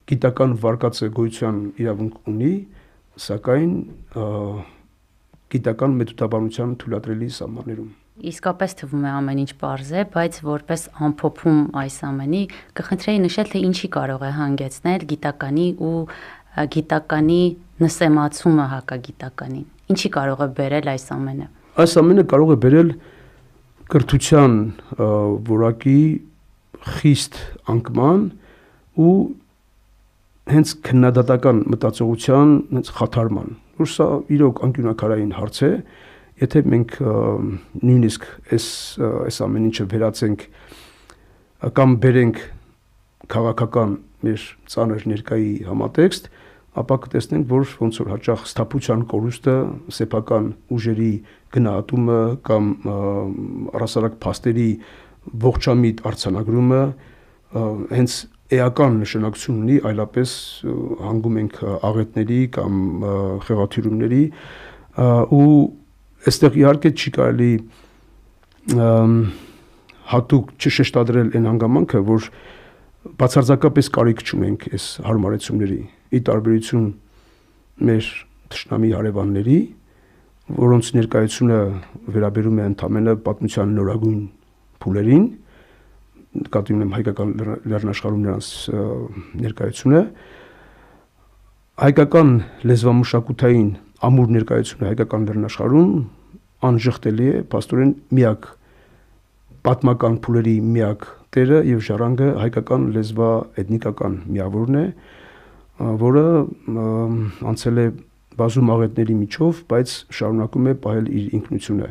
գիտական վարկածը գոյության իրավունք ունի, սակայն գիտական մեթոդաբանության թույլատրելի սահմաններում։ Իսկապես թվում է ամեն ինչ պարզ է, բայց որպես ամփոփում այս ամենի կխնդրեի նշել, թե ինչի կարող է հանգեցնել գիտականի ու գիտականի նսեմացումը հակագիտականին։ Ինչի կարող է բերել այս ամենը։ Այս ամենը կարող է բերել կրթության որակի խիստ անկման ու հենց քննադատական մտածողության հենց խաթարման, որ սա իրոք անկյունաքարային հարց է, եթե մենք նույնիսկ այս ամեն ինչը վերածենք կամ բերենք քաղաքական մեր ծանր ներկայի համատեքստ, ապա կտեսնենք, որ ոնց որ հաճախ սթափության կորուստը, սեփական ուժերի գնահատումը կամ առհասարակ փաստերի ողջամիտ արձանագրումը հենց էական նշանակություն ունի, այլապես հանգում ենք աղետների կամ խեղաթյուրումների ու այստեղ իհարկե չի կարելի հատուկ չշեշտադրել այն հանգամանքը, որ բացարձակապես կարիք չունենք այս հարմարեցումների, ի տարբերություն մեր թշնամի հարևանների, որոնց ներկայությունը վերաբերում է ընդամենը պատմության նորագույն փուլերին, նկատի ունեմ հայկական լեռնաշխարհում նրանց ներկայությունը, հայկական լեզվամշակութային ամուր ներկայությունը հայկական լեռնաշխարհում անժխտելի է, փաստորեն միակ պատմական փուլերի միակ տերը եւ ժառանգը հայկական լեզվաէթնիկական միավորն է, որը անցել է բազում աղետների միջով, բայց շարունակում է պահել իր ինքնությունը։